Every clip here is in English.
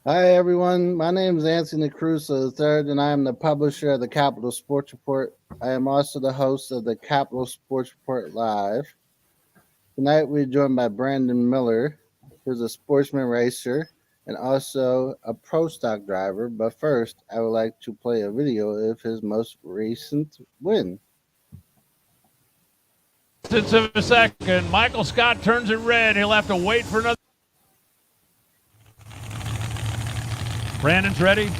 Hi, everyone. My name is Anthony Cruz III, and I am the publisher of the Capital Sports Report. I am also the host of the Capital Sports Report Live. Tonight, we're joined by Brandon Miller, who's a sportsman racer and also a pro stock driver. But first, I would like to play a video of his most recent win. Of a second, Michael Scott turns it red. He'll have to wait for another. Brandon's ready.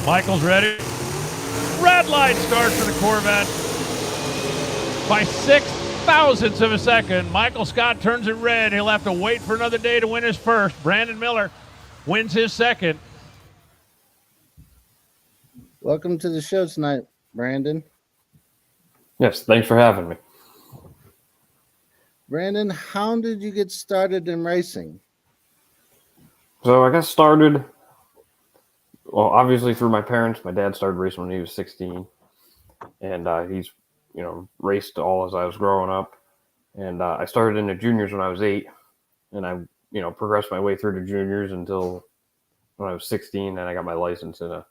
Michael's ready. Red light start for the Corvette. By 6 thousandths of a second, Michael Scott turns it red. He'll have to wait for another day to win his first. Brandon Miller wins his second. Welcome to the show tonight, Brandon. Yes, thanks for having me. Brandon, how did you get started in racing? So I got started, well, obviously through my parents. My dad started racing when he was 16, and he's, raced all as I was growing up. And I started in the juniors when I was 8, and I, progressed my way through the juniors until when I was 16, and I got my license in a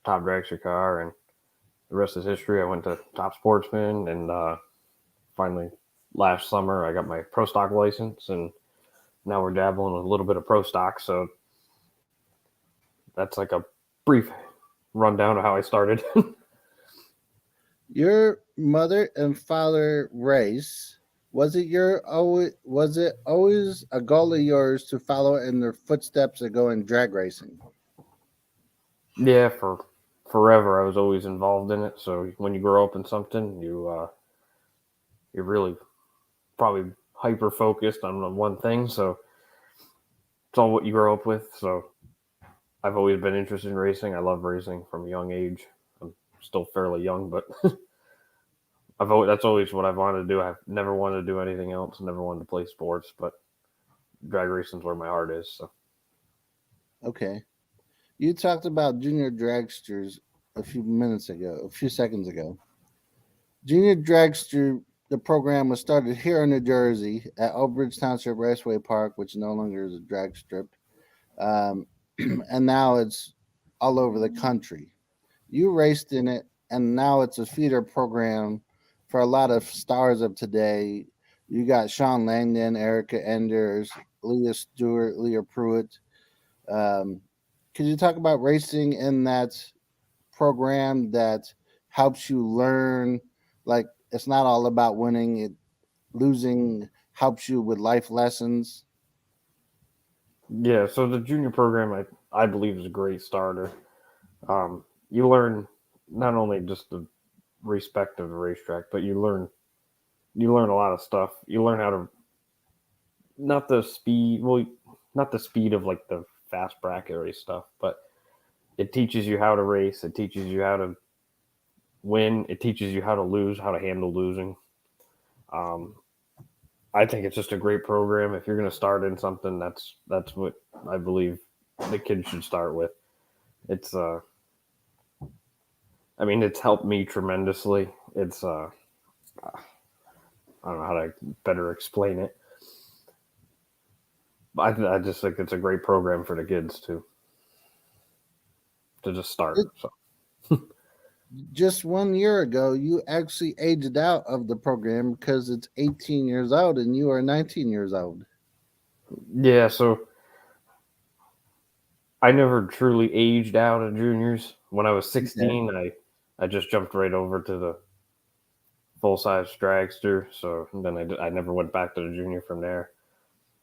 top dragster car, and the rest is history. I went to Top Sportsman, and finally last summer I got my pro stock license, and now we're dabbling with a little bit of pro stock. So that's like a brief rundown of how I started. Your mother and father race. Was it always a goal of yours to follow in their footsteps and go in drag racing? Yeah, for forever I was always involved in it. So when you grow up in something, you're really probably hyper focused on one thing. So it's all what you grow up with. So I've always been interested in racing. I love racing from a young age. I'm still fairly young, but that's always what I've wanted to do. I've never wanted to do anything else. Never wanted to play sports, but drag racing's where my heart is. So Okay. You talked about junior dragsters a few seconds ago. Junior dragster, the program was started here in New Jersey at Old Bridge Township Raceway Park, which no longer is a drag strip. Um, and now it's all over the country. You raced in it, and now it's a feeder program for a lot of stars of today. You got Sean Langdon, Erica Enders, Leah Stewart, Leah Pruitt. Um, could you talk about racing in that program that helps you learn? Like, it's not all about winning; losing helps you with life lessons. yeah, so the junior program I believe is a great starter. You learn not only just the respect of the racetrack, but you learn a lot of stuff. You learn how to not the speed, well, not the speed of like the fast bracket race stuff, but it teaches you how to race. It teaches you how to win. It teaches you how to lose, how to handle losing. Um, I think it's just a great program. If you're going to start in something, that's what I believe the kids should start with. It's I mean, it's helped me tremendously. It's I don't know how to better explain it. But I just think it's a great program for the kids to just start. So Just 1 year ago, you actually aged out of the program because it's 18 years old and you are 19 years old. yeah, so I never truly aged out of juniors. When I was Okay. 16, I just jumped right over to the full size dragster. So then I never went back to the junior from there.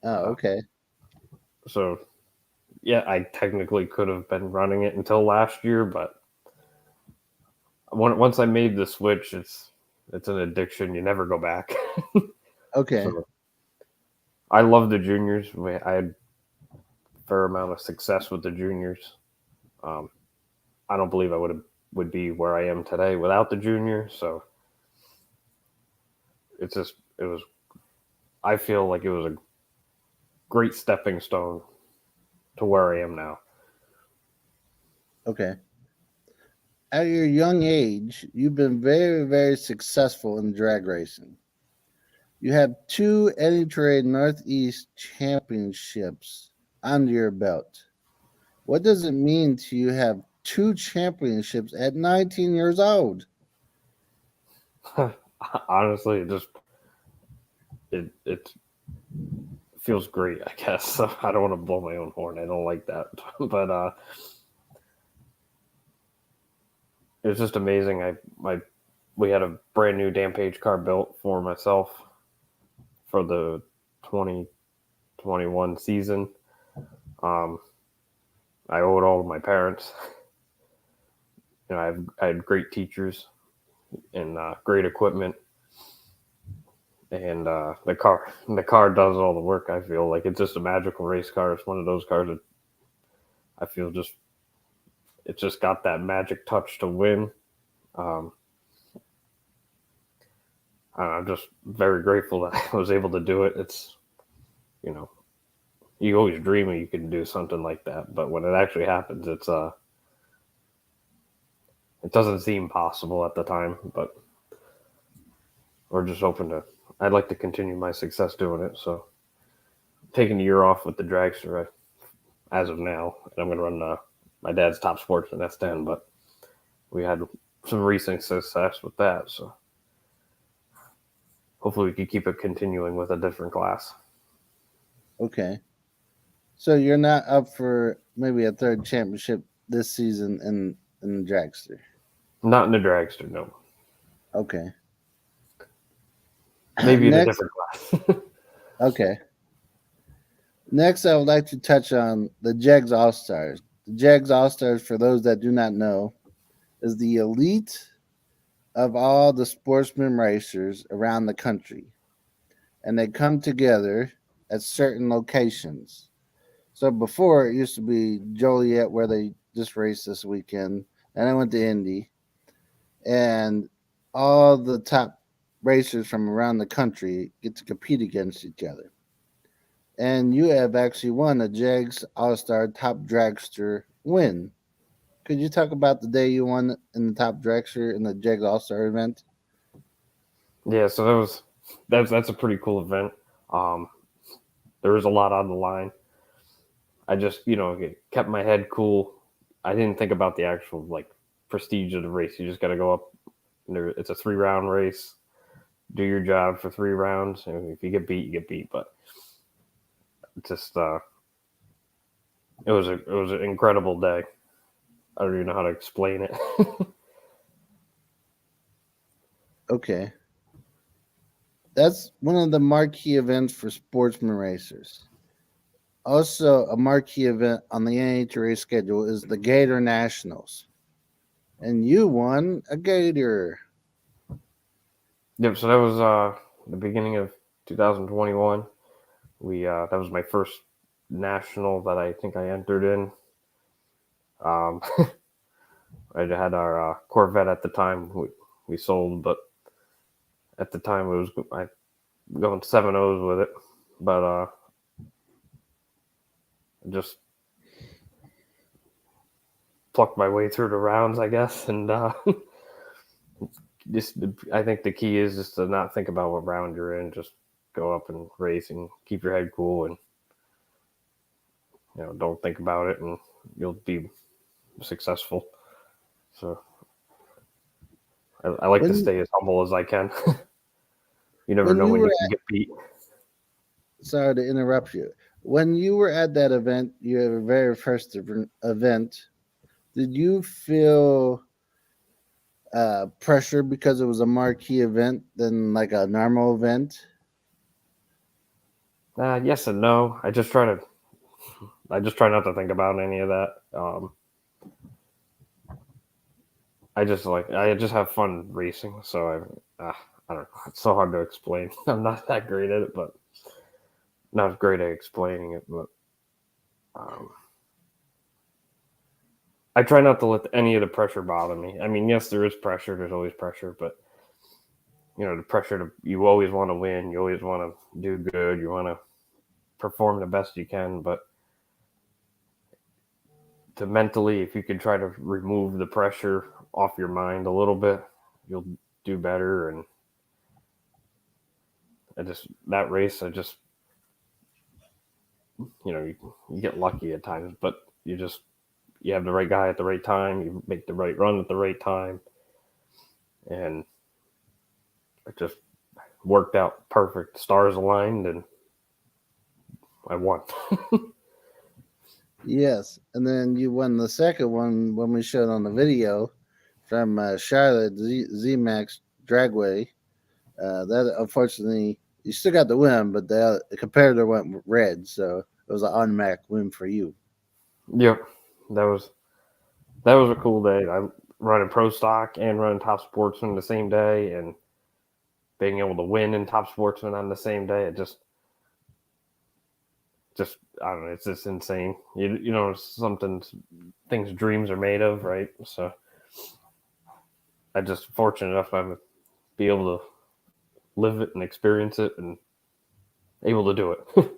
Oh, Uh, okay. so yeah, I technically could have been running it until last year, but once I made the switch, it's an addiction. You never go back. Okay. So I love the juniors. I had a fair amount of success with the juniors. Um, I don't believe would be where I am today without the junior. So it was. I feel like it was a great stepping stone to where I am now. Okay. At your young age, you've been very, very successful in drag racing. You have two NHRA Northeast championships under your belt. What does it mean to you have two championships at 19 years old? Honestly, it feels great. I guess I don't want to blow my own horn. I don't like that, but it's just amazing. We had a brand new damn page car built for myself for the 2021 season. Um, I owe it all to my parents. I had great teachers and great equipment, and the car does all the work. I feel like it's just a magical race car. It's one of those cars that I feel it's just got that magic touch to win. Um, I'm just very grateful that I was able to do it. It's you know you always dream you can do something like that, but when it actually happens, it doesn't seem possible at the time. But we're just hoping to. I'd like to continue my success doing it. So taking a year off with the dragster as of now, and I'm going to run my dad's top Sportsman S10. But we had some recent success with that, so hopefully we could keep it continuing with a different class. Okay. So you're not up for maybe a third championship this season in the dragster. Not in the dragster, no. Okay. Maybe in a Next, different class. okay. Next, I would like to touch on the JEGS All Stars. The JEGS All Stars, for those that do not know, is the elite of all the sportsman racers around the country. And they come together at certain locations. So before it used to be Joliet, where they just raced this weekend. Then I went to Indy, and all the top racers from around the country get to compete against each other. And you have actually won a JEGS All Star Top Dragster win. Could you talk about the day you won in the Top Dragster in the JEGS All Star event? Yeah, so that's a pretty cool event. Um, there was a lot on the line. I just kept my head cool. I didn't think about the actual prestige of the race. You just got to go up. It's a 3-round race. Do your job for 3 rounds. And if you get beat, you get beat. But just it was an incredible day. I don't even know how to explain it. Okay. That's one of the marquee events for sportsman racers. Also, a marquee event on the NHRA schedule is the Gator Nationals. And you won a Gator. Yep. So that was the beginning of 2021. That was my first national that I think I entered in. I had our Corvette at the time. We sold, but at the time I going 7-0s with it, but just plucked my way through the rounds, I guess, and just I think the key is just to not think about what round you're in. Just go up and race and keep your head cool, and don't think about it, and you'll be successful. So I like to When stay as humble as I can. You never when know you when were you can get beat. Sorry to interrupt you. When you were at that event, your very first event, did you feel pressure because it was a marquee event than like a normal event? Yes and no. I just try not to think about any of that. I just have fun racing. So I don't know. It's so hard to explain. I'm not that great at it, but not great at explaining it. But um, I try not to let any of the pressure bother me. I mean, yes, there is pressure. There's always pressure, but the pressure you always want to win. You always want to do good. You want to perform the best you can, but to mentally, if you can try to remove the pressure off your mind a little bit, you'll do better. And that race, you get lucky at times, but you just you have the right guy at the right time, you make the right run at the right time, and it just worked out perfect. Stars aligned, and I won. Yes, and then you won the second one when we showed on the video from Charlotte Z-Max Dragway. That unfortunately you still got the win, but the competitor went red, so it was an automatic win for you. Yep, that was a cool day. I running pro stock and running top sportsman the same day, and being able to win in top sportsman on the same day. It just I don't know. It's just insane. You know, something things dreams are made of, right? So I just fortunate enough to be able to live it and experience it and able to do it.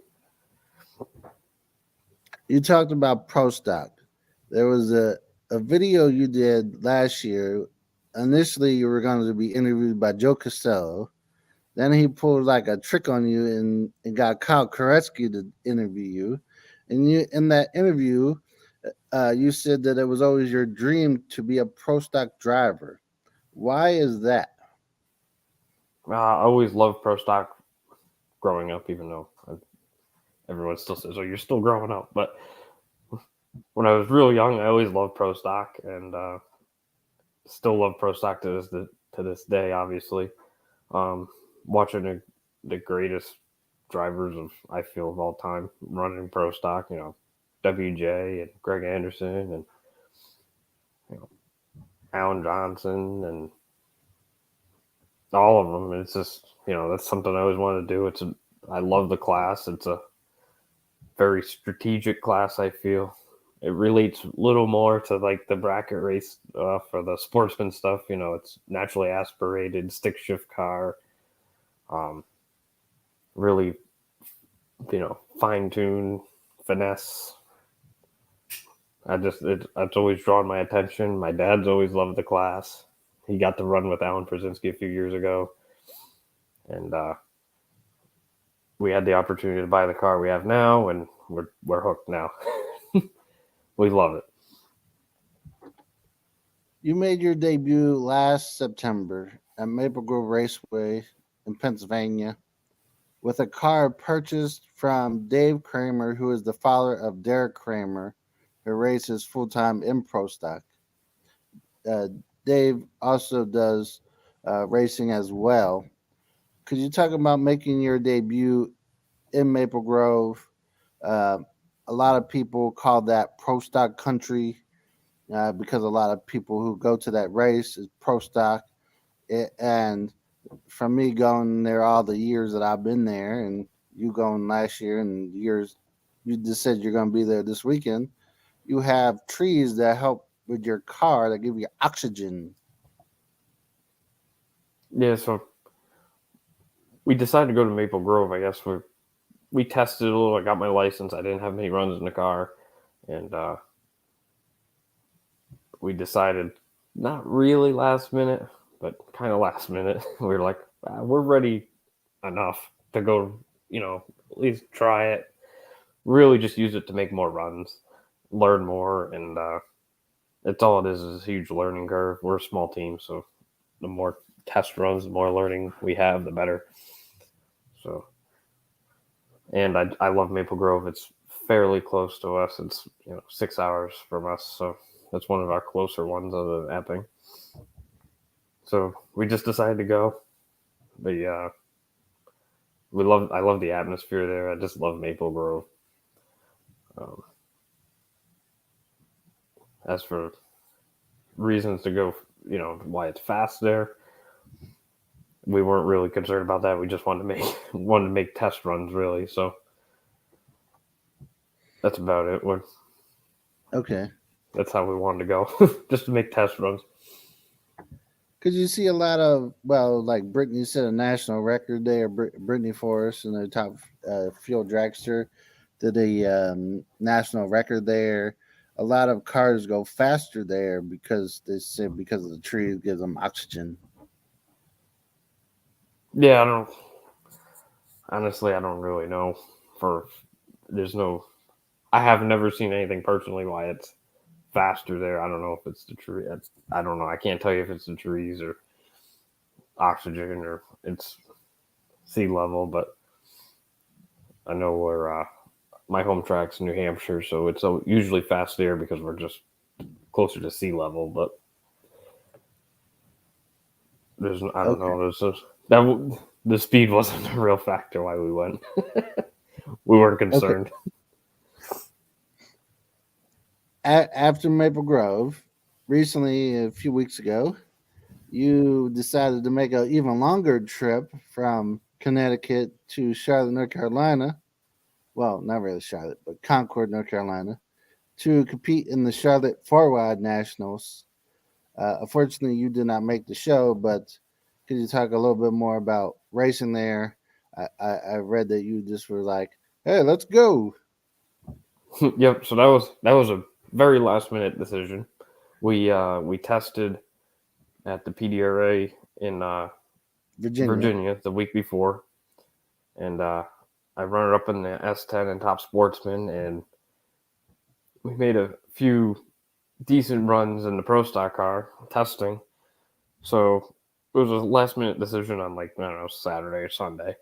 You talked about pro stock. There was a video you did last year. Initially, you were going to be interviewed by Joe Costello. Then he pulled like a trick on you and got Kyle Koretsky to interview you. And you in that interview, you said that it was always your dream to be a pro stock driver. Why is that? I always loved pro stock growing up, even though everyone still says, "Oh, you're still growing up." But when I was real young, I always loved pro stock, and still love pro stock to this day. Obviously, watching the greatest drivers I feel of all time running pro stock, you know, WJ and Greg Anderson and you know Alan Johnson and all of them. It's just that's something I always wanted to do. I love the class. It's a very strategic class. I feel it relates a little more to like the bracket race for the sportsman stuff. You know, it's naturally aspirated stick shift car. Really, fine tune finesse. It's always drawn my attention. My dad's always loved the class. He got to run with Alan Przinski a few years ago, and we had the opportunity to buy the car we have now, and we're hooked now. We love it. You made your debut last September at Maple Grove Raceway in Pennsylvania with a car purchased from Dave Kramer, who is the father of Derek Kramer, who races full time in pro stock. Uh, Dave also does racing as well. Could you talk about making your debut in Maple Grove? Uh, a lot of people call that pro stock country because a lot of people who go to that race is pro stock. And from me going there all the years that I've been there, and you going last year, and years you just said you're going to be there this weekend, you have trees that help with your car that give you oxygen. Yeah, so we decided to go to Maple Grove. I guess we tested a little. I got my license. I didn't have many runs in the car, and we decided not really last minute, but kind of last minute. We were like, we're ready enough to go. At least try it. Really, just use it to make more runs, learn more, and it's all it is a huge learning curve. We're a small team, so the more test runs, the more learning we have, the better. So, and I love Maple Grove. It's fairly close to us. It's 6 hours from us, so that's one of our closer ones other than Epping. So we just decided to go. But I love the atmosphere there. I just love Maple Grove. As for reasons to go, why it's fast there, we weren't really concerned about that. We just wanted to make test runs, really. So that's about it. Okay. That's how we wanted to go, just to make test runs. Because you see a lot of, well, like Brittany set a national record there, Brittany Forrest, and the top field dragster did a national record there. A lot of cars go faster there because they said because of the trees gives them oxygen. Yeah, I don't really know. I have never seen anything personally why it's faster there. I don't know if it's the tree. I don't know. I can't tell you if it's the trees or oxygen or it's sea level, but I know where my home track's New Hampshire, so it's usually fast there because we're just closer to sea level. But I don't know. The speed wasn't a real factor why we went. We weren't concerned. After Maple Grove, recently, a few weeks ago, you decided to make an even longer trip from Connecticut to Charlotte, North Carolina. Well, not really Charlotte, but Concord, North Carolina, to compete in the Charlotte Four Wide Nationals. Unfortunately, you did not make the show, but could you talk a little bit more about racing there? I read that you just were like, "Hey, let's go." Yep. So that was a very last minute decision. We tested at the PDRA in Virginia the week before, and I run it up in the S10 and Top Sportsman, and we made a few decent runs in the Pro Stock car testing. So it was a last minute decision on, like, I don't know, Saturday or Sunday.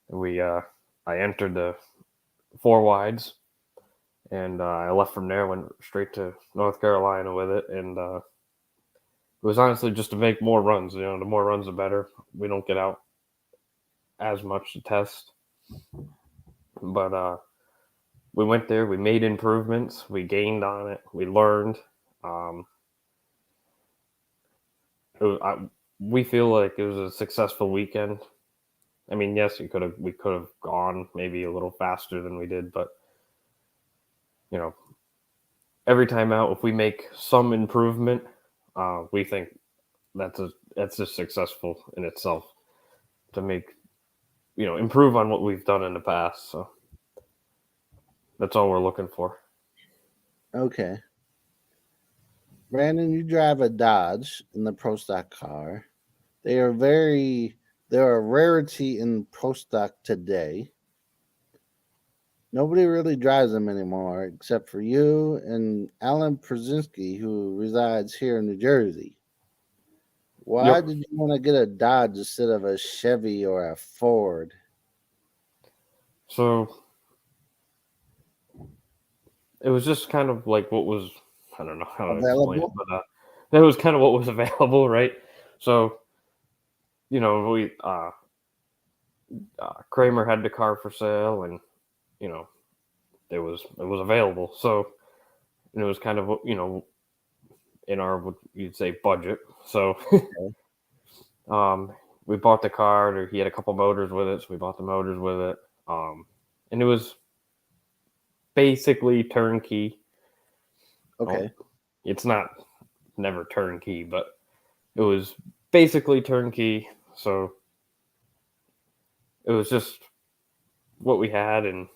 We I entered the four wides, and I left from there, went straight to North Carolina with it, and it was honestly just to make more runs. You know, the more runs, the better. We don't get out as much to test, but we went there. We made improvements. We gained on it. We learned. We feel like it was a successful weekend. I mean, yes, we could have gone maybe a little faster than we did, but you know, every time out, if we make some improvement, we think that's just successful in itself to make, improve on what we've done in the past. So that's all we're looking for. Okay. Brandon, you drive a Dodge in the Pro Stock car. They're a rarity in Pro Stock today. Nobody really drives them anymore except for you and Alan Przinski, who resides here in New Jersey. Why did you want to get a Dodge instead of a Chevy or a Ford? So it was just kind of like what was, I don't know how to explain it, but that was kind of what was available, right? So, we Kramer had the car for sale, and it was available. So it was kind of in our, what you'd say, budget. So we bought the car. He had a couple motors with it, so we bought the motors with it. And it was basically turnkey. Okay. It's never turnkey, but it was basically turnkey. So it was just what we had, and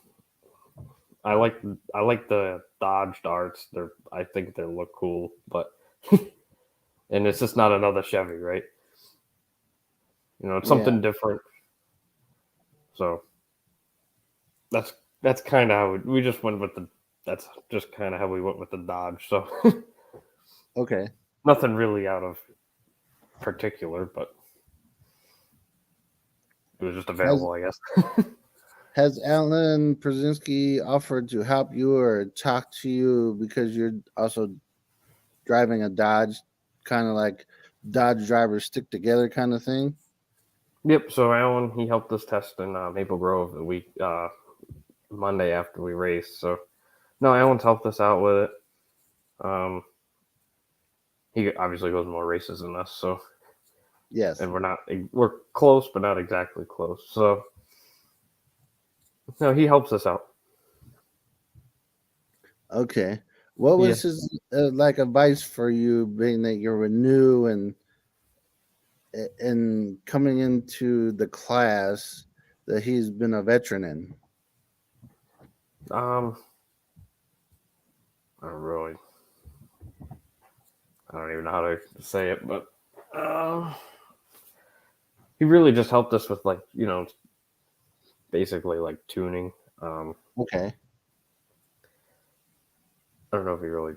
I like the Dodge Darts. I think they look cool, but and it's just not another Chevy, right? It's something different. So that's kind of how we just went with that's just kind of how we went with the Dodge. So okay, nothing really out of particular, but it was just available, I guess. Has Alan Przinski offered to help you or talk to you because you're also driving a Dodge, kind of like Dodge drivers stick together kind of thing? Yep. So Alan, he helped us test in Maple Grove the week Monday after we raced. So no, Alan's helped us out with it. He obviously goes more races than us, so yes, and we're close, but not exactly close. So no, he helps us out. Okay. What was his like advice for you, being that you're new and coming into the class that he's been a veteran in? I don't even know how to say it, but he really just helped us with, like, basically like tuning. Okay. I don't know if he really.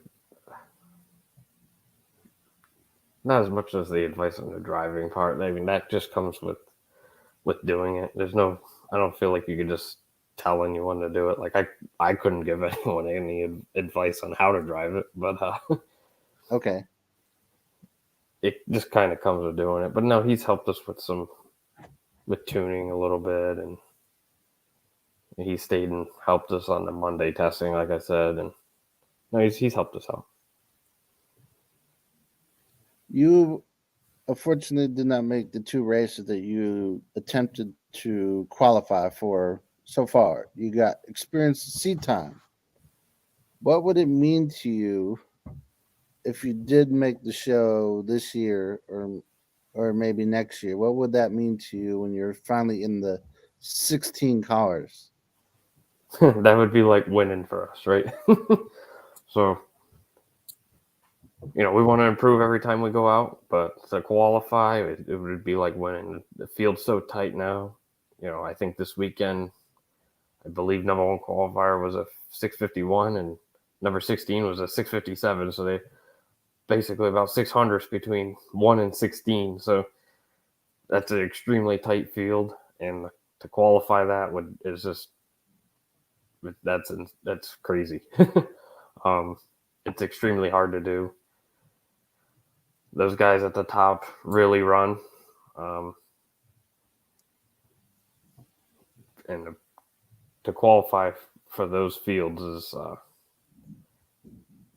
not as much as the advice on the driving part. I mean, that just comes with doing it. I don't feel like you could just tell anyone to do it. Like I couldn't give anyone any advice on how to drive it, but Okay. it just kind of comes with doing it. But no, he's helped us with tuning a little bit, and he stayed and helped us on the Monday testing, like I said, and no, he's helped us out. You unfortunately did not make the two races that you attempted to qualify for so far. You got experienced seat time. What would it mean to you if you did make the show this year or maybe next year? What would that mean to you when you're finally in the 16 cars? That would be like winning for us, right? So, we want to improve every time we go out, but to qualify, it would be like winning. The field's so tight now. I think this weekend, I believe number one qualifier was a 651 and number 16 was a 657. So they basically about 600s between 1 and 16. So that's an extremely tight field. And to qualify that is just, that's crazy. It's extremely hard to do. Those guys at the top really run. And to qualify for those fields is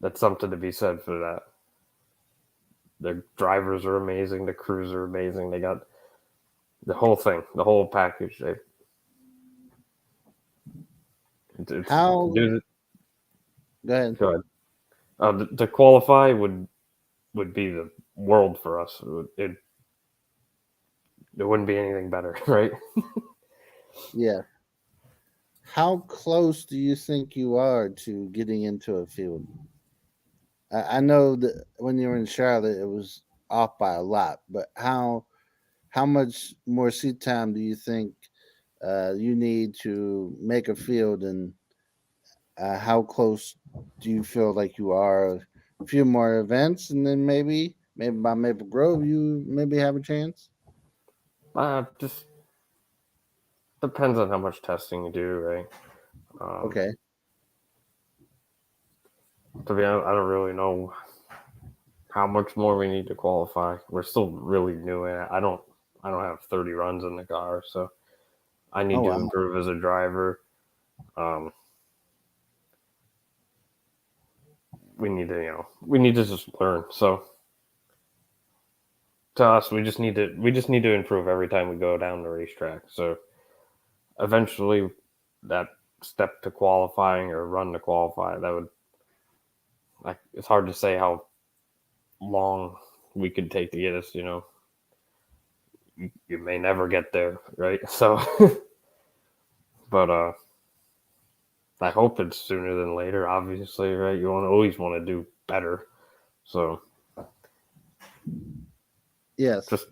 that's something to be said for that. The drivers are amazing. The crews are amazing. They got the whole thing, the whole package. How? Go ahead. Go ahead. To qualify would be the world for us. There wouldn't be anything better, right? Yeah. How close do you think you are to getting into a field? I know that when you were in Charlotte, it was off by a lot, but how much more seat time do you think you need to make a field, and how close do you feel like you are? A few more events, and then maybe by Maple Grove, you maybe have a chance. Just depends on how much testing you do, right? Okay. To be honest, I don't really know how much more we need to qualify. We're still really new in it. I don't have 30 runs in the car, so I need to improve as a driver. We need to just learn. So to us, we just need to improve every time we go down the racetrack. So eventually, that step to qualifying or run to qualify, that would, like, it's hard to say how long we could take to get us. You may never get there, right? So, but I hope it's sooner than later. Obviously, right? You always want to do better. So, yes, just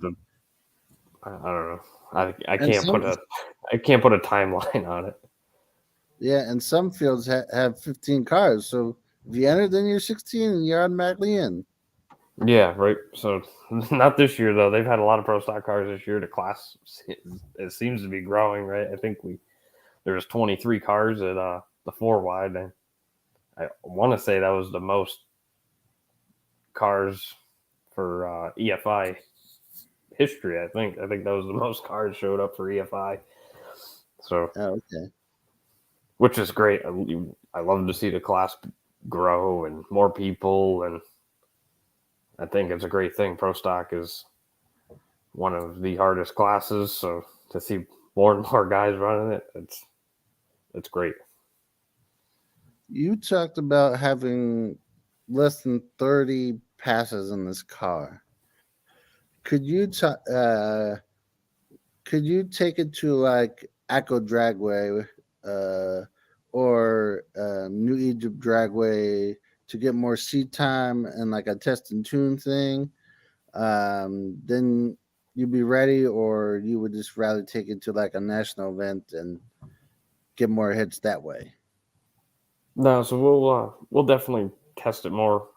I don't know. I can't put a timeline on it. Yeah, and some fields have 15 cars, so if you enter, then you're 16 and you're automatically in. Yeah, right. So not this year though. They've had a lot of pro stock cars this year. The class, it seems to be growing, right? I think there's 23 cars at the 4 wide, and I want to say that was the most cars for EFI history. I think that was the most cars showed up for EFI. So okay, which is great. I love to see the class grow and more people, and I think it's a great thing. Pro stock is one of the hardest classes, so to see more and more guys running it, it's great. You talked about having less than 30 passes in this car. Could you take it to like Echo Dragway or New Egypt Dragway to get more seat time and like a test and tune thing? Then you'd be ready, or you would just rather take it to like a national event and get more hits that way? No, so we'll definitely test it more,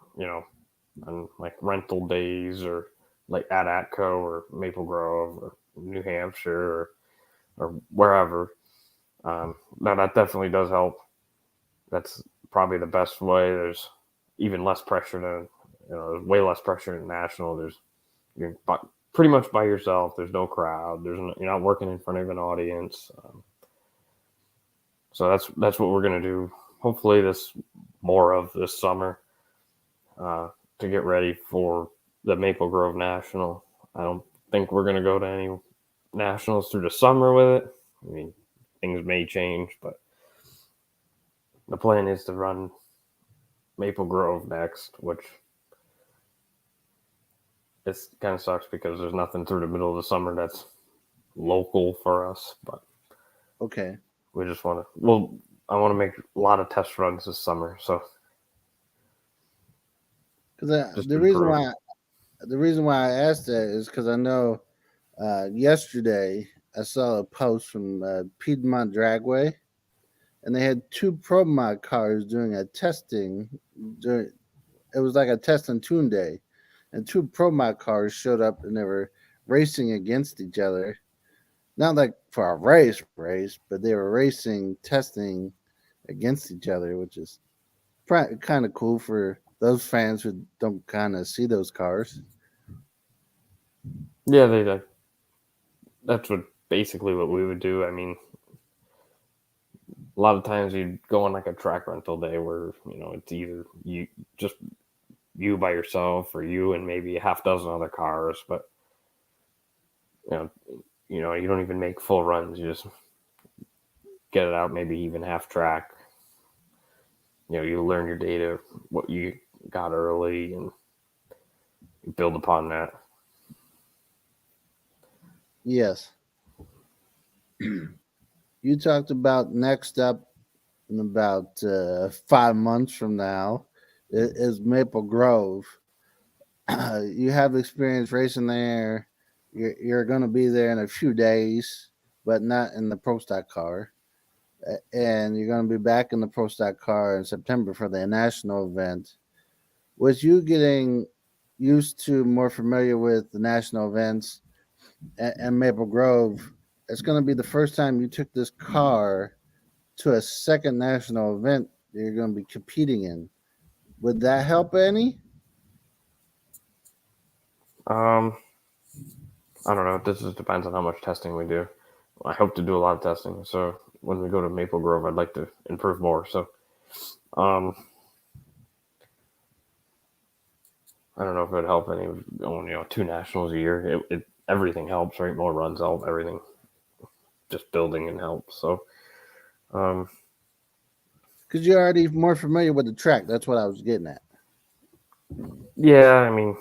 on like rental days or like at Atco or Maple Grove or New Hampshire or wherever. Now that definitely does help. That's probably the best way. There's even less pressure than, there's way less pressure in national. You're pretty much by yourself. There's no crowd. You're not working in front of an audience. So that's what we're gonna do. Hopefully, more of this summer to get ready for the Maple Grove National. I don't think we're gonna go to any nationals through the summer with it. I mean, things may change, but the plan is to run Maple Grove next, which it kind of sucks because there's nothing through the middle of the summer that's local for us. But Okay. we just want to. I want to make a lot of test runs this summer. So Because the reason why I asked that is because I know yesterday I saw a post from Piedmont Dragway, and they had two Pro Mod cars doing a testing. It was like a test and tune day, and two Pro Mod cars showed up and they were racing against each other. Not like for a race, but they were racing, testing against each other, which is kind of cool for those fans who don't kind of see those cars. yeah, that's basically what we would do. I mean, a lot of times you'd go on like a track rental day where it's either you by yourself or you and maybe a half dozen other cars, but you don't even make full runs. You just get it out, maybe even half track. You learn your data, what you got early, and you build upon that. Yes. You talked about next up in about 5 months from now is Maple Grove. You have experience racing there. You're going to be there in a few days, but not in the Pro Stock car. And you're going to be back in the Pro Stock car in September for the national event. Was you getting used to, more familiar with the national events and Maple Grove? It's going to be the first time you took this car to a second national event that you're going to be competing in. Would that help any? I don't know. This just depends on how much testing we do. I hope to do a lot of testing. So when we go to Maple Grove, I'd like to improve more. So, I don't know if it would help any going, 2 nationals a year. Everything helps, right? More runs help. Everything, just building and helps. So, because you're already more familiar with the track. That's what I was getting at. yeah, I mean,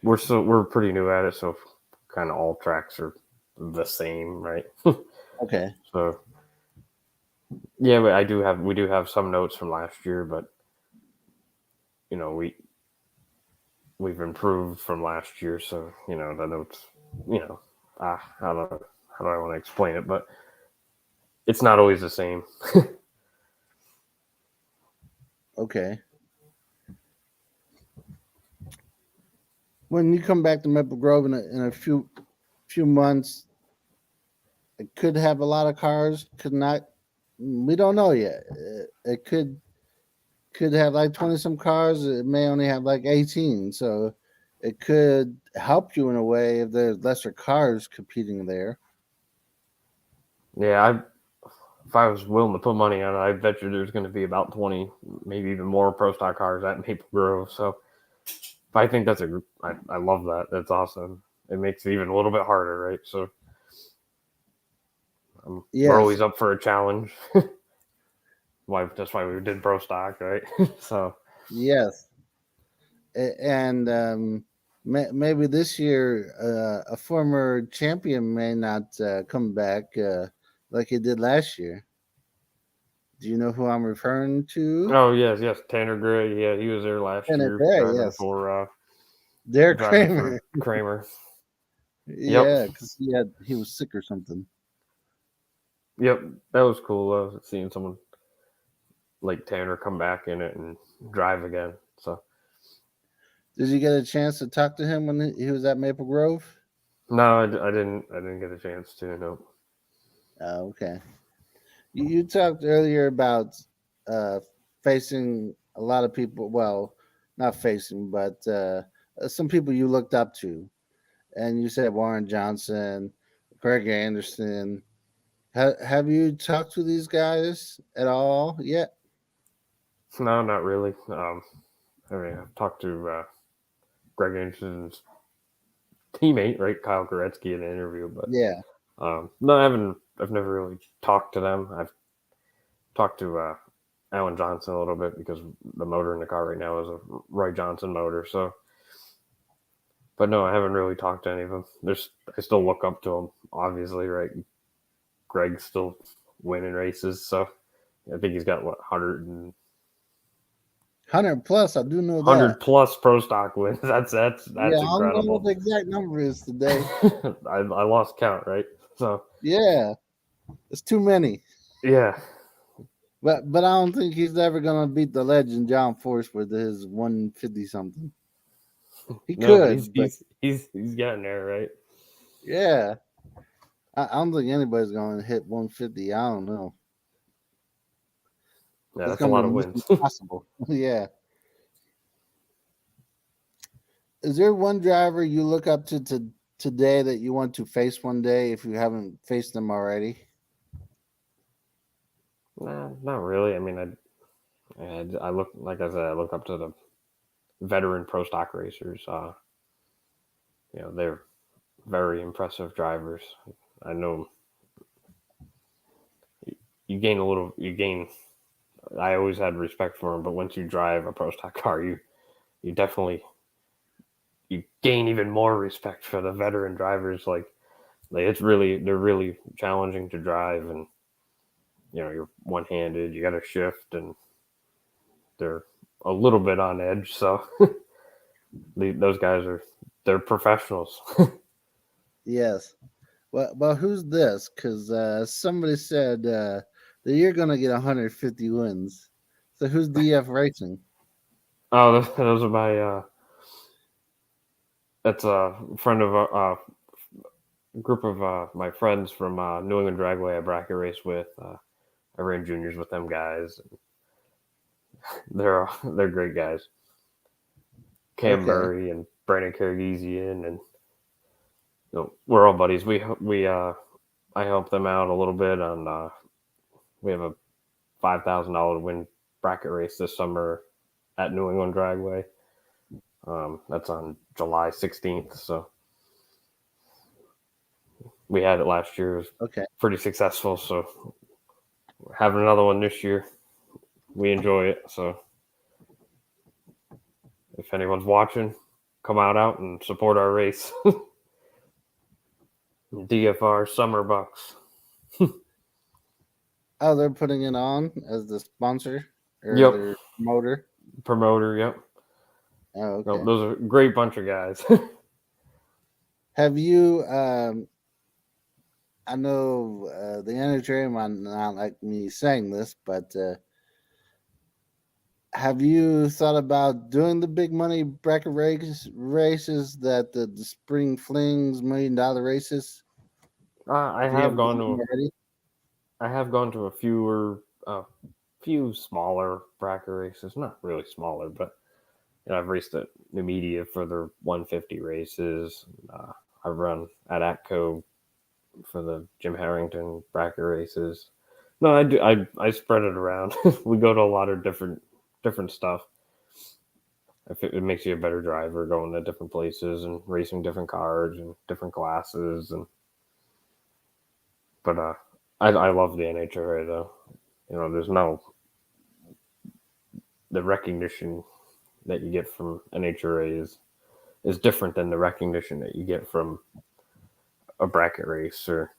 we're pretty new at it, so kind of all tracks are the same, right? Okay. So, yeah, but we do have some notes from last year, but we've improved from last year, so the notes, how do I want to explain it, but it's not always the same. Okay. When you come back to Maple Grove in a few months, it could have a lot of cars. Could not. We don't know yet. It could have like 20 some cars. It may only have like 18. So it could help you in a way if there's lesser cars competing there. Yeah, if I was willing to put money on it, I bet you there's going to be about 20, maybe even more Pro Stock cars at Maple Grove. So I think I love that. That's awesome. It makes it even a little bit harder, right? So we're always up for a challenge. That's why we did Pro Stock, right? So yes, and maybe this year a former champion may not come back like he did last year. Do you know who I'm referring to? oh yes, Tanner Gray. Yeah, he was there last Kenneth year Gray, driving yes. for Derek Kramer. Kramer. Yeah, because he was sick or something. Yep, that was cool. Seeing someone like Tanner come back in it and drive again. So Did you get a chance to talk to him when he was at Maple Grove? No, I didn't. I didn't get a chance to. No. Okay. You talked earlier about uh, facing a lot of people. Well, not facing, but some people you looked up to, and you said Warren Johnson, Greg Anderson. Have you talked to these guys at all yet? No, not really. I mean, I've talked to Greg Anderson's teammate, right, Kyle Goretzky, in an interview, but Yeah. no, I haven't. I've never really talked to them. I've talked to Alan Johnson a little bit because the motor in the car right now is a Roy Johnson motor. So, but no, I haven't really talked to any of them. I still look up to them, obviously, right? Greg's still winning races, so I think he's got what 100 plus, I do know that. 100 plus pro stock wins. That's Yeah, I don't know what incredible. the exact number is today. I lost count, right? So Yeah, it's too many. yeah, But I don't think he's ever gonna beat the legend John Force with his 150 something. He no, but could, but he's getting there, right? yeah, I don't think anybody's gonna hit 150. I don't know. Yeah, It's that's a gonna lot be of mission wins. impossible. Yeah. Is there one driver you look up to today that you want to face one day if you haven't faced them already? Nah, not really. I mean, I look, like I said, I look up to the veteran pro stock racers. They're very impressive drivers. I know you gain a little, you gain. I always had respect for them, but once you drive a pro stock car, you definitely you gain even more respect for the veteran drivers. Like they're really challenging to drive, and you're one handed. You got to shift, and they're a little bit on edge. So those guys they're professionals. Yes. Well, who's this? Because somebody said that you're gonna get 150 wins. So who's DF Racing? Oh, those are my. That's a friend of group of my friends from New England Dragway. I bracket race with. I ran juniors with them guys. They're great guys. Cam Okay. Murray and Brandon Karagizian, and we're all buddies. I helped them out a little bit on. We have a $5,000 to win bracket race this summer at New England Dragway. That's on July 16th. So we had it last year. It was Okay. pretty successful. So we're having another one this year. We enjoy it. So if anyone's watching, come out and support our race. DFR Summer Bucks. Oh, they're putting it on as the sponsor or Yep. their promoter. Promoter. Yep. Oh, No, okay. those are a great bunch of guys. Have you? I know the NHRA might not like me saying this, but have you thought about doing the big money bracket races that the spring flings $1 million races? I If you have haven't gone done them to already, a few smaller bracket races. Not really smaller, but I've raced at New Media for their 150 races. I've run at ATCO for the Jim Harrington bracket races. No, I do. I spread it around. We go to a lot of different stuff. It makes you a better driver going to different places and racing different cars and different classes. But I love the NHRA though. There's the recognition that you get from NHRA is different than the recognition that you get from a bracket race or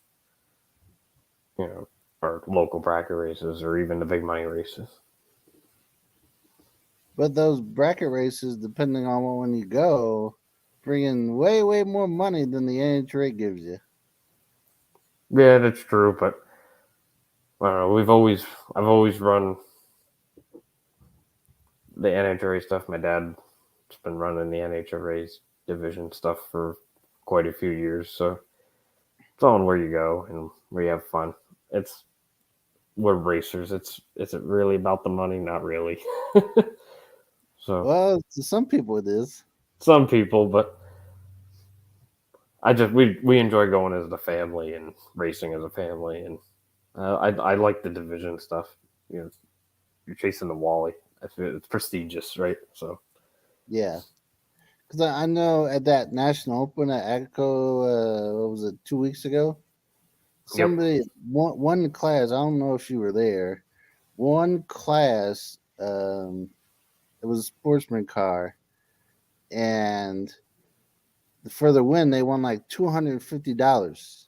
or local bracket races or even the big money races. but those bracket races, depending on when you go, bring in way more money than the NHRA gives you. Yeah, that's true, but I don't know. I've always run the NHRA stuff. My dad It's been running the NHRA's division stuff for quite a few years, so it's on where you go and where you have fun. We're racers. Is it really about the money? Not really. So Well, to some people it is. some people, but we enjoy going as a family and racing as a family, and I like the division stuff. You know, you're chasing the Wally. It's prestigious, right? So Yeah. Because I know at that National Open at AGCO, what was it, 2 weeks ago? yep, Somebody, one class, I don't know if you were there, one class, it was a sportsman car, and for the win, they won like $250.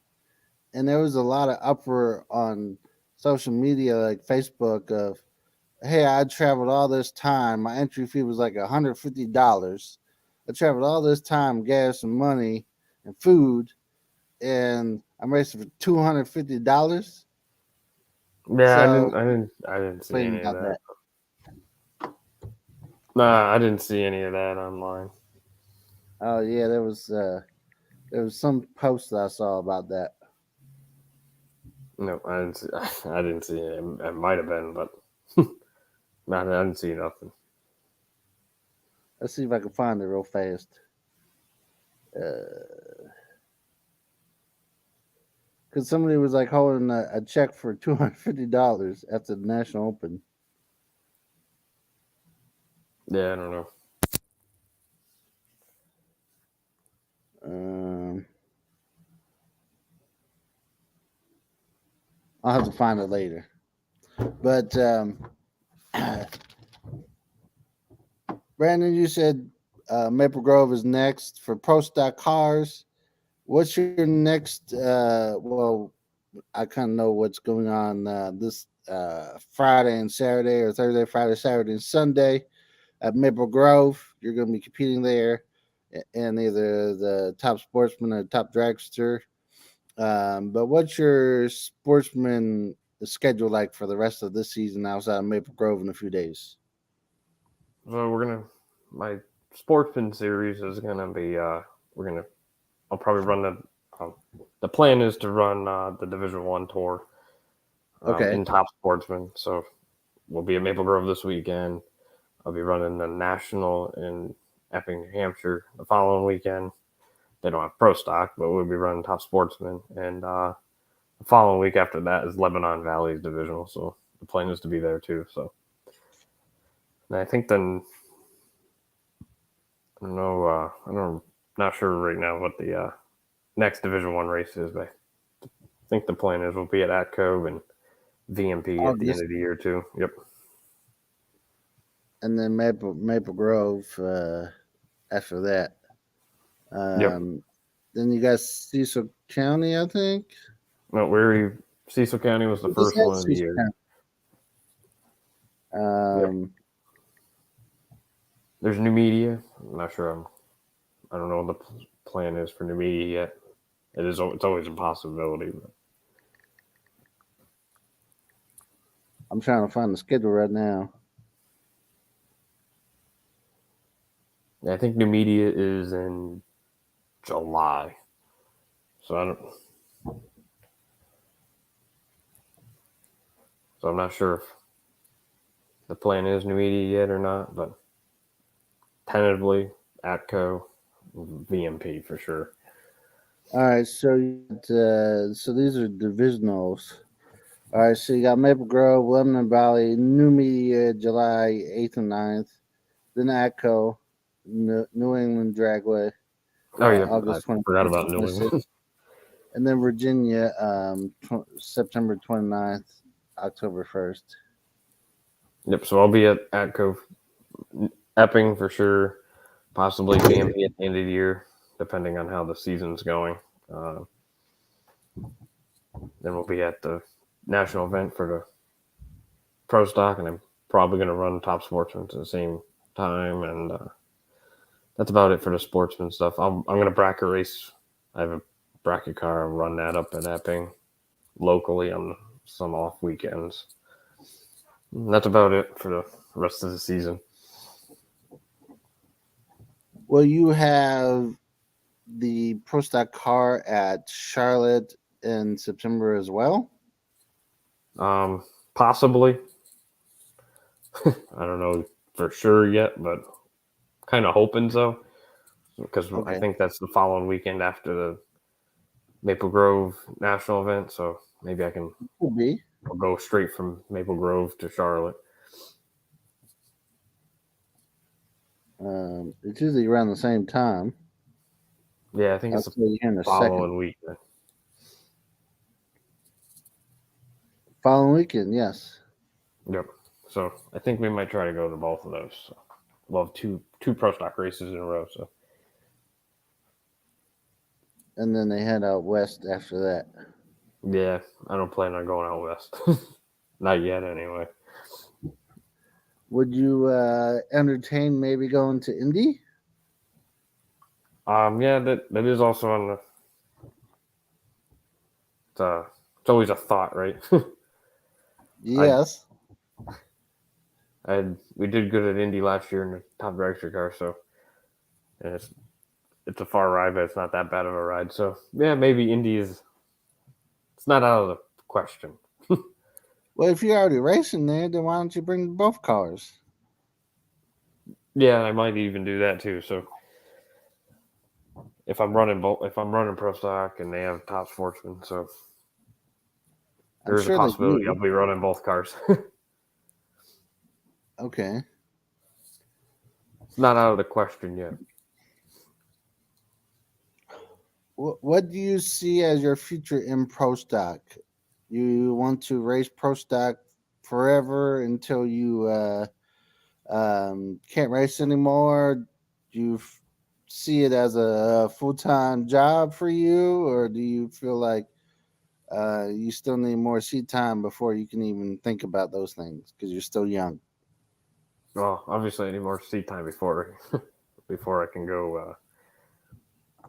And there was a lot of uproar on social media, like Facebook, of, hey, I traveled all this time. My entry fee was like $150. I traveled all this time, gas and money and food, and I'm racing for $250. yeah. So I didn't see complaining any of about that. that. Nah, I didn't see any of that online. Oh yeah, there was some post that I saw about that. No, I didn't see. I didn't see it. It might have been, but I didn't see nothing. Let's see if I can find it real fast. Because somebody was like holding a check for $250 after the National Open. Yeah, I don't know. Um, I'll have to find it later. But Brandon, you said Maple Grove is next for Pro Stock Cars. What's your next? Well, I kind of know what's going on this Friday and Saturday, or Thursday, Friday, Saturday, and Sunday at Maple Grove. You're going to be competing there in either the top sportsman or top dragster. But what's your sportsman schedule like for the rest of this season outside of Maple Grove in a few days? So my sportsman series is gonna be I'll probably run the plan is to run the Division 1 tour Okay. in top sportsman. So we'll be at Maple Grove this weekend. I'll be running the national in Epping, New Hampshire the following weekend. They don't have pro stock, but we'll be running top sportsman. And the following week after that is Lebanon Valley's divisional. So the plan is to be there too. So and I think then I don't know. Not sure right now what the next Division 1 race is, but I think the plan is we'll be at Atco and VMP Oh, at the end of the year too. Yep. and then Maple Grove after that. Yep. Then you got Cecil County, I think. No, Cecil County was the We just first had one of the Cecil year. County. Yep. There's New Media. I'm not sure. I don't know what the plan is for New Media yet. It's always a possibility. But I'm trying to find the schedule right now. I think New Media is in July. So I'm not sure if the plan is New Media yet or not, but tentatively Atco, VMP for sure. All right, so so these are divisionals. All right, so you got Maple Grove, Lebanon Valley, New Media, July 8th and 9th. Then Atco, New England Dragway, Oh yeah, I August forgot 25th, about New 26th. England. And then Virginia, September 29th, October 1st. Yep. So I'll be at Atco, Epping for sure, possibly VMP at the end of the year, depending on how the season's going. Then we'll be at the national event for the pro stock, and I'm probably going to run top sportsman at the same time. And that's about it for the sportsman stuff. I'm going to bracket race. I have a bracket car. I'll run that up at Epping locally on some off weekends. And that's about it for the rest of the season. Will you have the Pro Stock car at Charlotte in September as well? Possibly. I don't know for sure yet, but kind of hoping so, because I Okay, think that's the following weekend after the Maple Grove National event. So maybe I can could be. go straight from Maple Grove to Charlotte. It's usually around the same time. Yeah, I think I'll it's the tell you here in a second. following week. Following weekend, yes. Yep. So I think we might try to go to both of those. So we'll have two pro stock races in a row. So And then they head out west after that. yeah, I don't plan on going out west. Not yet, anyway. Would you entertain maybe going to Indy? Yeah, that is also on the. It's always a thought, right? I Yes. we did good at Indy last year in the top dragster car, so and it's a far ride, but it's not that bad of a ride. So yeah, maybe Indy is. It's not out of the question. Well, if you're already racing there, then why don't you bring both cars? Yeah, I might even do that too. So if I'm running pro stock and they have top sportsman, so I'm there's a sure they possibility I'll do. be running both cars. Okay. It's not out of the question yet. What do you see as your future in pro stock? You want to race pro stock forever until you can't race anymore? Do you see it as a full time job for you, or do you feel like you still need more seat time before you can even think about those things because you're still young? Well, obviously I need more seat time before before I can go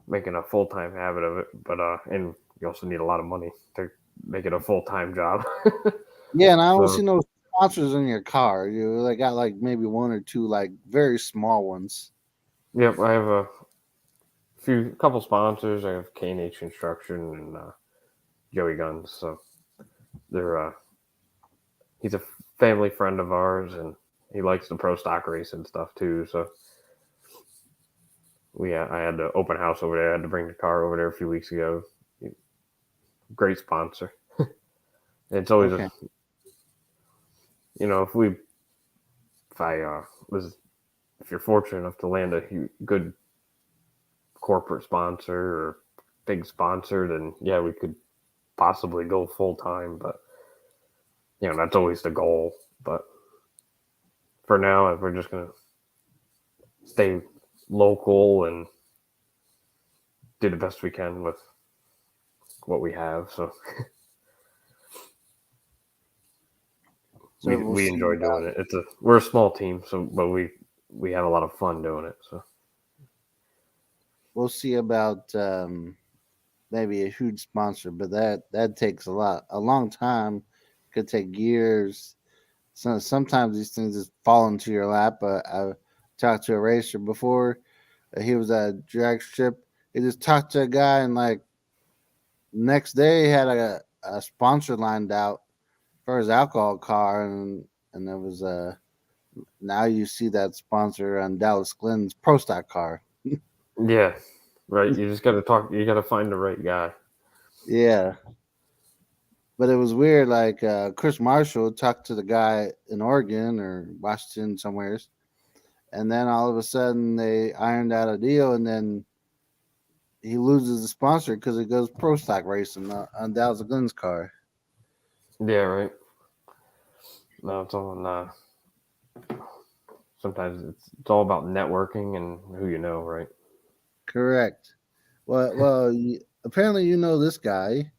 making a full time habit of it. But and you also need a lot of money to make it a full time job. Yeah, and I don't So see no sponsors in your car. You like got like maybe one or two like very small ones. yep, I have a couple sponsors. I have K&H Construction and Joey Guns. So they're he's a family friend of ours, and he likes the pro stock race and stuff too. So I had the open house over there. I had to bring the car over there a few weeks ago. Great sponsor. It's always Okay. if I was if you're fortunate enough to land a good corporate sponsor or big sponsor, then yeah, we could possibly go full time. But that's always the goal. But for now, if we're just gonna stay local and do the best we can with what we have. So So we'll we see. enjoy doing it. We're a small team, but we have a lot of fun doing it. So We'll see about maybe a huge sponsor, but that takes a long time. Could take years. So sometimes these things just fall into your lap. I talked to a racer before. He was at a drag strip. He just talked to a guy, and like next day, he had a sponsor lined out for his alcohol car, and there was a now you see that sponsor on Dallas Glenn's Pro Stock car. yeah, right. You just got to talk. You got to find the right guy. Yeah, but it was weird. Like Chris Marshall talked to the guy in Oregon or Washington somewheres, and then all of a sudden they ironed out a deal, and then he loses the sponsor because it goes pro stock racing on Dallas Glenn's car. Yeah, right. No, it's all sometimes it's all about networking and who you know, right? Correct. Well, apparently you know this guy.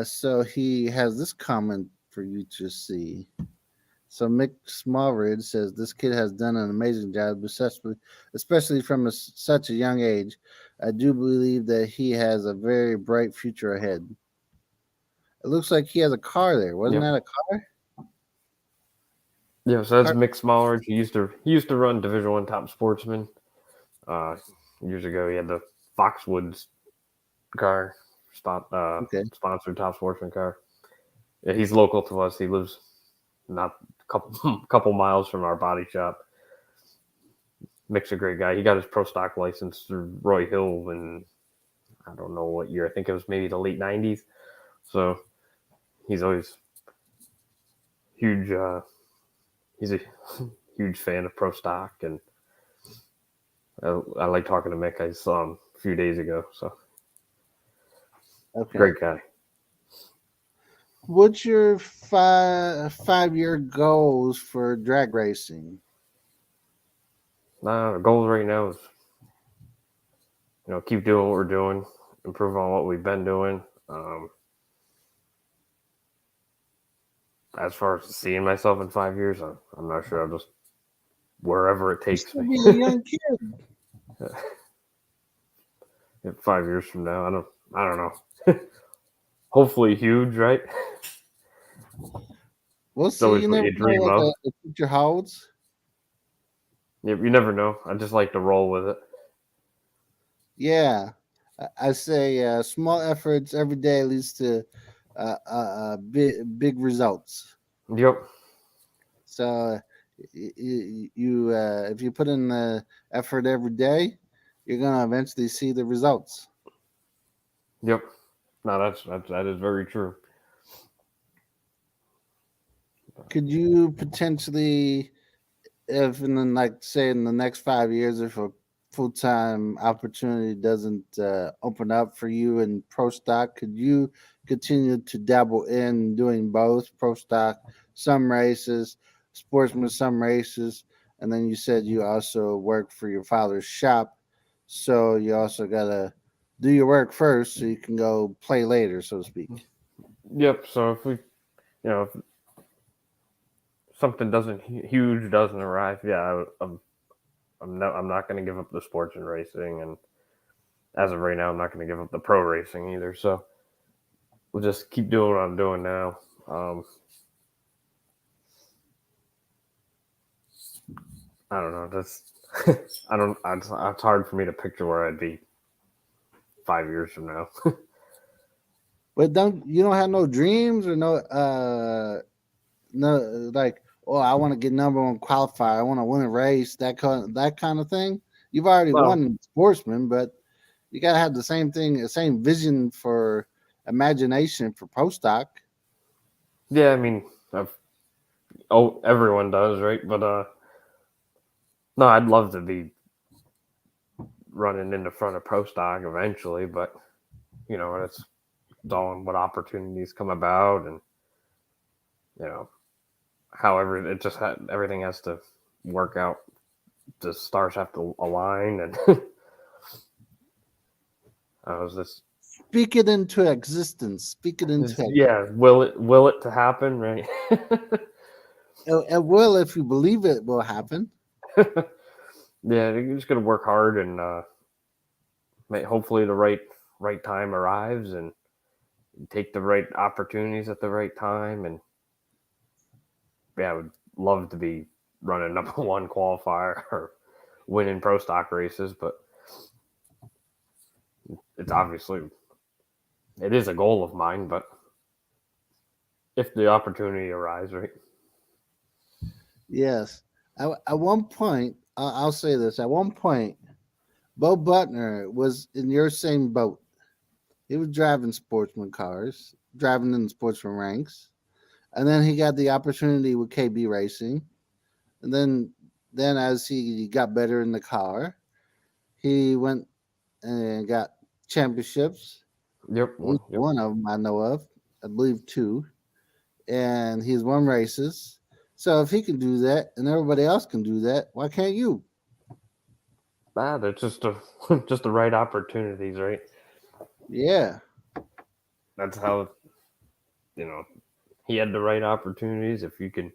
So he has this comment for you to see. So Mick Smallridge says this kid has done an amazing job, especially from such a young age. I do believe that he has a very bright future ahead. It looks like he has a car there. Wasn't Yep. that a car? Yeah, so that's Car? Mick Smallridge. He used to run Division One Top Sportsman. Uh, Years ago, he had the Foxwoods car, Okay. sponsored Top Sportsman car. Yeah, he's local to us. He lives not a couple couple miles from our body shop. Mick's a great guy. He got his pro stock license through Roy Hill in I don't know what year. I think it was maybe the late '90s. So he's always huge. He's a huge fan of pro stock, and I like talking to Mick. I saw him a few days ago. So Okay. great guy. What's your 5 year goals for drag racing? The goal right now is keep doing what we're doing, improve on what we've been doing. As far as seeing myself in 5 years, I'm not sure. I'll just wherever it You takes still me. be a young kid. 5 years from now, I don't know. Hopefully huge, right? We'll It's see. always You what never you know dream what of. the future holds. You never know. I just like to roll with it. Yeah, I say small efforts every day leads to big results. Yep. So if you put in the effort every day, you're gonna eventually see the results. Yep. No, that is very true. Could you potentially, if in the like say in the next 5 years, if a full time opportunity doesn't open up for you in pro stock, could you continue to dabble in doing both pro stock, some races, sportsman, some races, and then you said you also work for your father's shop, so you also gotta do your work first so you can go play later, so to speak. Yep. So if something doesn't huge doesn't arrive, yeah, I'm not going to give up the sports and racing, and as of right now, I'm not going to give up the pro racing either. So we'll just keep doing what I'm doing now. Um, I don't know. That's I don't. It's hard for me to picture where I'd be 5 years from now. But don't have no dreams or no like, oh, I want to get number one qualifier, I want to win a race, that kind of thing. You've already Well, won sportsman, but you gotta have the same thing, the same vision for imagination for pro stock. yeah, I mean, everyone does, right? But no, I'd love to be running in the front of pro stock eventually, but it's all on what opportunities come about, and you know, however, everything has to work out. The stars have to align, and I was Speak it into existence. Speak it into yeah, will it to happen, right? it will, if you believe it will happen. Yeah, you're just gonna work hard, and hopefully the right time arrives, and take the right opportunities at the right time. And yeah, I would love to be running number one qualifier or winning pro stock races, but it's obviously it is a goal of mine. But if the opportunity arises, right? Yes. At one point, I'll say this. At one point, Bo Butner was in your same boat. He was driving sportsman cars, driving in the sportsman ranks, and then he got the opportunity with KB Racing. And then as he got better in the car, he went and got championships. Yep. At least Yep. one of them I know of, I believe two, and he's won races. So if he can do that, and everybody else can do that, why can't you? It's just just the right opportunities, right? Yeah. That's how you know he had the right opportunities. If you can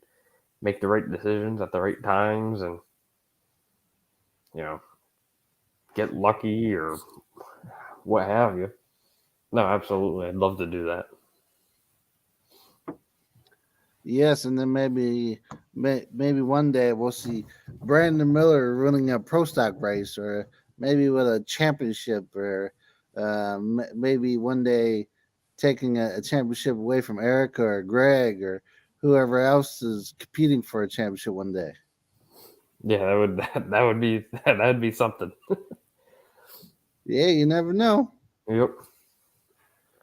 make the right decisions at the right times, and you know get lucky or what have you. No, absolutely, I'd love to do that. Yes, and then maybe one day we'll see Brandon Miller running a pro stock race or maybe with a championship, or maybe one day taking a championship away from Eric or Greg or whoever else is competing for a championship one day. Yeah, that would be that would be something. Yeah, you never know. Yep.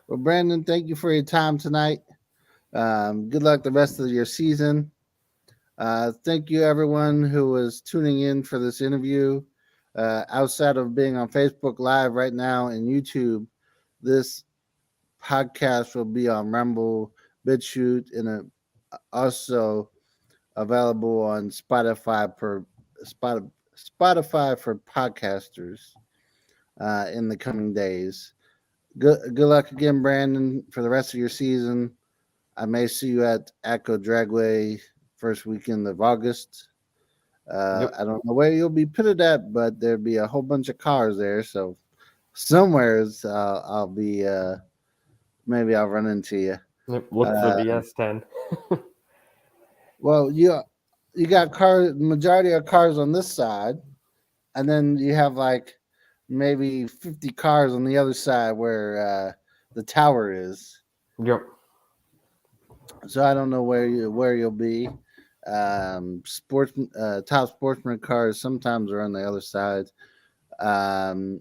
Well, Brandon, thank you for your time tonight. Good luck the rest of your season. Thank you, everyone who was tuning in for this interview. Outside of being on Facebook Live right now and YouTube, this podcast will be on Rumble, BitChute, and also available on Spotify for podcasters in the coming days. Good luck again, Brandon, for the rest of your season. I may see you at Echo Dragway first weekend of August. Yep. I don't know where you'll be pitted at, but there'll be a whole bunch of cars there. So somewheres I'll be maybe I'll run into you. Yep. Look for the S10. Well, you got cars. Majority of cars on this side, and then you have like maybe 50 cars on the other side where the tower is. Yep. So I don't know where you'll be. Top sportsman cars sometimes are on the other side. And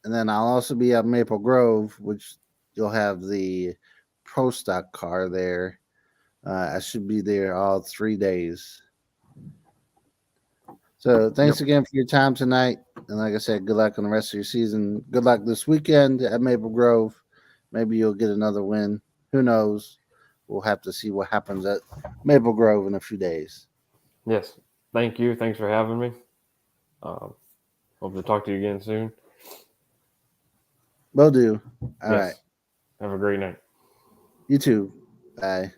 then I'll also be at Maple Grove, which you'll have the Pro Stock car there. I should be there all 3 days. So thanks again for your time tonight. And like I said, good luck on the rest of your season. Good luck this weekend at Maple Grove. Maybe you'll get another win. Who knows? We'll have to see what happens at Maple Grove in a few days. Yes. Thank you. Thanks for having me. Hope to talk to you again soon. Will do. All right. Have a great night. You too. Bye.